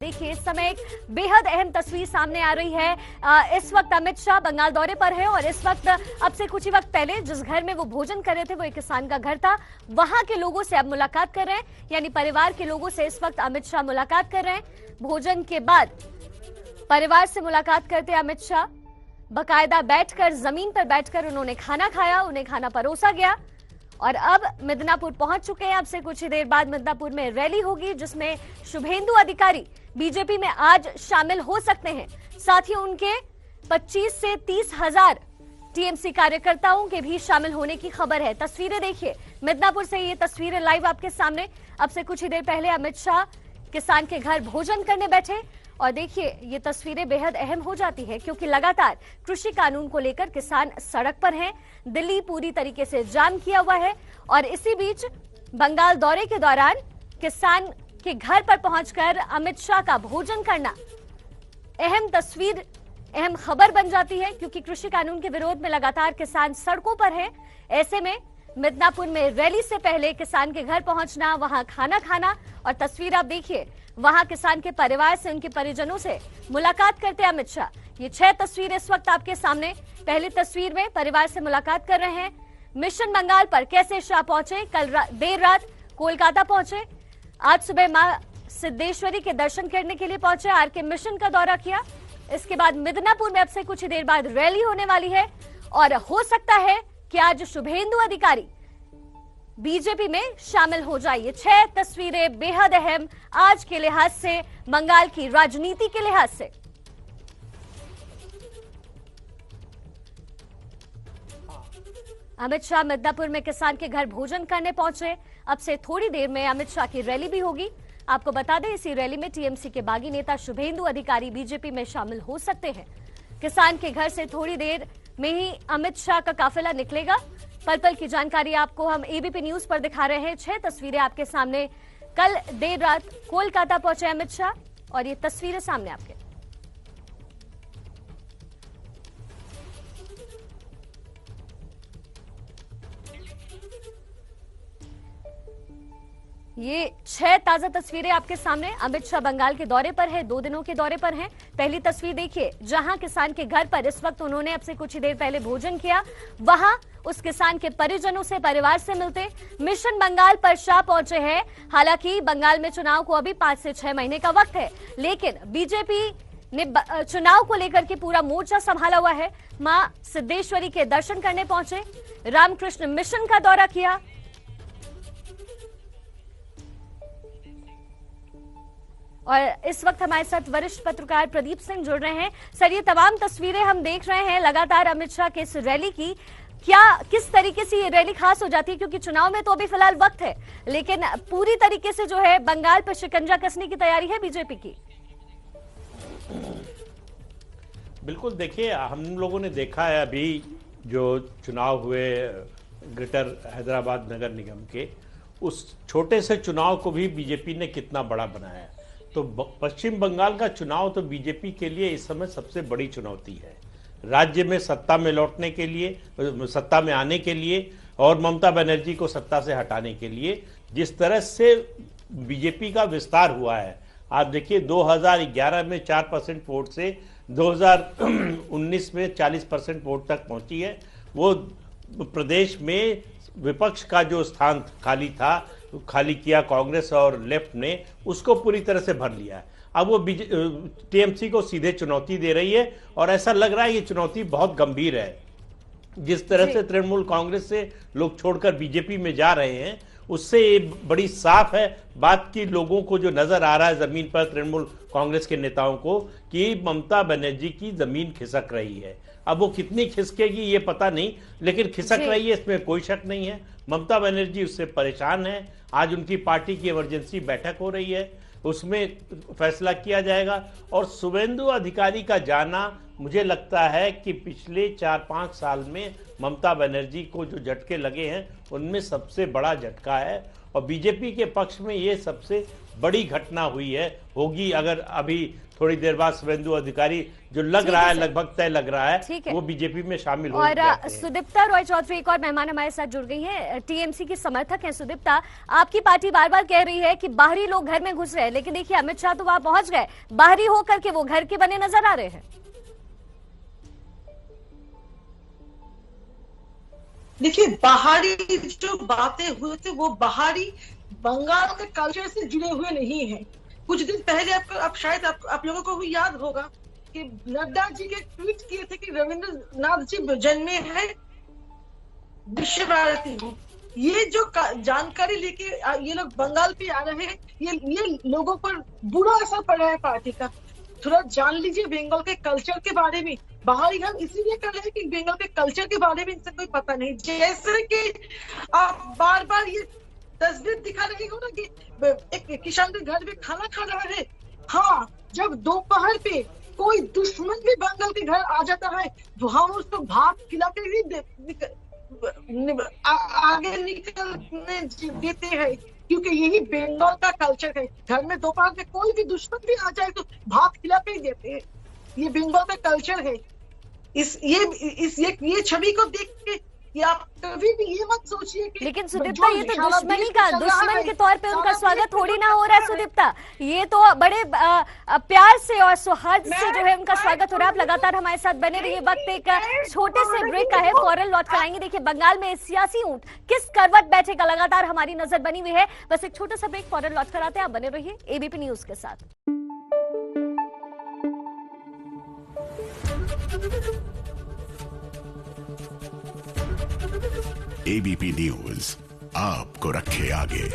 देखिए, इस समय एक बेहद अहम तस्वीर सामने आ रही है। इस वक्त अमित शाह बंगाल दौरे पर है और इस वक्त अब से कुछ ही वक्त पहले जिस घर में वो भोजन कर रहे थे वो एक किसान का घर था। वहां के लोगों से अब मुलाकात कर रहे हैं, यानी परिवार के लोगों से इस वक्त अमित शाह मुलाकात कर रहे हैं। भोजन के बाद परिवार से मुलाकात करते अमित शाह बाकायदा बैठकर, जमीन पर बैठकर उन्होंने खाना खाया, उन्हें खाना परोसा गया और अब मिदनापुर पहुंच चुके हैं। अब से कुछ ही देर बाद मिदनापुर में रैली होगी जिसमें शुभेंदु अधिकारी बीजेपी में आज शामिल हो सकते हैं। साथ ही उनके 25 से 30 हजार टीएमसी कार्यकर्ताओं के भी शामिल होने की खबर है। तस्वीरें देखिए, मिदनापुर से ये तस्वीरें लाइव आपके सामने। अब से कुछ ही देर पहले अमित शाह किसान के घर भोजन करने बैठे और देखिए ये तस्वीरें बेहद अहम हो जाती है क्योंकि लगातार कृषि कानून को लेकर किसान सड़क पर हैं। दिल्ली पूरी तरीके से जाम किया हुआ है और इसी बीच बंगाल दौरे के दौरान किसान के घर पर पहुंचकर अमित शाह का भोजन करना अहम तस्वीर, अहम खबर बन जाती है क्योंकि कृषि कानून के विरोध में लगातार किसान सड़कों पर हैं। ऐसे में मिदनापुर में रैली से पहले किसान के घर पहुंचना, वहां खाना खाना और तस्वीर आप देखिए, वहां किसान के परिवार से, उनके परिजनों से मुलाकात करते अमित शाह। ये 6 तस्वीरें इस वक्त आपके सामने। पहली तस्वीर में परिवार से मुलाकात कर रहे हैं। मिशन बंगाल पर कैसे शाह पहुंचे, कल देर रात कोलकाता पहुंचे, आज सुबह मां सिद्धेश्वरी के दर्शन करने के लिए पहुंचे, आरके मिशन का दौरा किया। इसके बाद मिदनापुर में अब से कुछ ही देर बाद रैली होने वाली है और हो सकता है कि आज शुभेंदु अधिकारी बीजेपी में शामिल हो जाइए। 6 तस्वीरें बेहद अहम आज के लिहाज से, बंगाल की राजनीति के लिहाज से। अमित शाह मिदनापुर में किसान के घर भोजन करने पहुंचे। अब से थोड़ी देर में अमित शाह की रैली भी होगी। आपको बता दें, इसी रैली में टीएमसी के बागी नेता शुभेंदु अधिकारी बीजेपी में शामिल हो सकते हैं। किसान के घर से थोड़ी देर में ही अमित शाह का काफिला निकलेगा। पल पल की जानकारी आपको हम एबीपी न्यूज पर दिखा रहे हैं। 6 तस्वीरें आपके सामने। कल देर रात कोलकाता पहुंचे अमित शाह और ये तस्वीरें सामने आपके। ये 6 ताजा तस्वीरें आपके सामने। अमित शाह बंगाल के दौरे पर है, 2 दिनों के दौरे पर हैं। पहली तस्वीर देखिए, जहां किसान के घर पर इस वक्त उन्होंने अब से कुछ ही देर पहले भोजन किया, वहां उस किसान के परिजनों से, परिवार से मिलते मिशन बंगाल पर शाह पहुंचे हैं। हालांकि बंगाल में चुनाव को अभी 5 से 6 महीने का वक्त है, लेकिन बीजेपी ने चुनाव को लेकर के पूरा मोर्चा संभाला हुआ है। मां सिद्धेश्वरी के दर्शन करने पहुंचे, रामकृष्ण मिशन का दौरा किया और इस वक्त हमारे साथ वरिष्ठ पत्रकार प्रदीप सिंह जुड़ रहे हैं। सर, ये तमाम तस्वीरें हम देख रहे हैं लगातार अमित शाह के इस रैली की, क्या किस तरीके से ये रैली खास हो जाती है क्योंकि चुनाव में तो अभी फिलहाल वक्त है, लेकिन पूरी तरीके से जो है बंगाल पर शिकंजा कसने की तैयारी है बीजेपी की? बिल्कुल, देखिए, हम लोगों ने देखा है अभी जो चुनाव हुए ग्रेटर हैदराबाद नगर निगम के, उस छोटे से चुनाव को भी बीजेपी ने कितना बड़ा बनाया है। तो पश्चिम बंगाल का चुनाव तो बीजेपी के लिए इस समय सबसे बड़ी चुनौती है। राज्य में सत्ता में लौटने के लिए, सत्ता में आने के लिए और ममता बनर्जी को सत्ता से हटाने के लिए जिस तरह से बीजेपी का विस्तार हुआ है, आप देखिए 2011 में 4% वोट से 2019 में 40% वोट तक पहुंची है। वो प्रदेश में विपक्ष का जो स्थान खाली किया कांग्रेस और लेफ्ट ने, उसको पूरी तरह से भर लिया है। अब वो टीएमसी को सीधे चुनौती दे रही है और ऐसा लग रहा है ये चुनौती बहुत गंभीर है। जिस तरह से तृणमूल कांग्रेस से लोग छोड़कर बीजेपी में जा रहे हैं, उससे ये बड़ी साफ है बात की लोगों को जो नजर आ रहा है जमीन पर, तृणमूल कांग्रेस के नेताओं को, कि ममता बनर्जी की जमीन खिसक रही है। अब वो कितनी खिसकेगी ये पता नहीं, लेकिन खिसक रही है, इसमें कोई शक नहीं है। ममता बनर्जी उससे परेशान है। आज उनकी पार्टी की इमरजेंसी बैठक हो रही है, उसमें फैसला किया जाएगा। और शुभेंदु अधिकारी का जाना, मुझे लगता है कि पिछले 4-5 साल में ममता बनर्जी को जो झटके लगे हैं उनमें सबसे बड़ा झटका है और बीजेपी के पक्ष में ये सबसे बड़ी घटना हुई है, होगी। अगर अभी थोड़ी देर बाद शुभेंदु अधिकारी जो लग रहा है, लगभग तय लग रहा है, वो बीजेपी में शामिल हो जाते हैं। सुदीप्ता रॉय चौधरी एक और मेहमान हमारे साथ जुड़ गई हैं, टीएमसी की समर्थक हैं। सुदीप्ता, आपकी पार्टी बार बार कह रही है कि बाहरी लोग घर में घुस रहे हैं, लेकिन देखिए अमित शाह तो वहां पहुंच गए, बाहरी होकर के वो घर के बने नजर आ रहे हैं। देखिए, बाहरी जो बातें हुए थे वो बाहरी बंगाल के कल्चर से जुड़े हुए नहीं है। कुछ दिन पहले आप शायद आप लोगों को भी याद होगा कि नड्डा जी के ट्वीट किए थे कि रविंद्रनाथ जी जन्मे हैं विश्व भारती में। ये जो जानकारी लेके ये लोग बंगाल पे आ रहे हैं, ये लोगों पर बुरा असर पड़ रहा है पार्टी का। थोड़ा जान लीजिए बंगाल के कल्चर के बारे में। बाहरी हम इसीलिए कर रहे हैं कि बंगाल के कल्चर के बारे में इनसे कोई पता नहीं। जैसे कि आप बार बार ये तस्वीर दिखा रहे हो ना कि एक किसान के घर में खाना खा रहा है। हाँ, जब दोपहर पे कोई दुश्मन भी बंगाल के घर आ जाता है तो हम उसको भात खिला के ही आगे निकलने देते हैं, क्योंकि यही बंगाल का कल्चर है। घर में दोपहर में कोई भी दुश्मन भी आ जाए तो भात खिला के ही देते हैं। ये बंगाल का कल्चर है। ये छवि को देख के ये आप कभी भी ये मत सोचिए कि, लेकिन सुदीप्ता ये तो दुश्मन के तौर पे उनका स्वागत थोड़ी ना हो रहा है। सुदीप्ता, ये तो बड़े प्यार से और सौहार्द से जो है उनका स्वागत हो रहा है। आप लगातार हमारे साथ बने रहिए। वक्त एक छोटे से ब्रेक का है, फौरन लौट कर आएंगे। देखिए बंगाल में सियासी ऊंट किस करवट बैठेगा, लगातार हमारी नजर बनी हुई है। बस एक छोटा सा ब्रेक, फौरन लौट कर आते हैं। आप बने रहिए एबीपी न्यूज के साथ। एबीपी न्यूज आपको रखे आगे।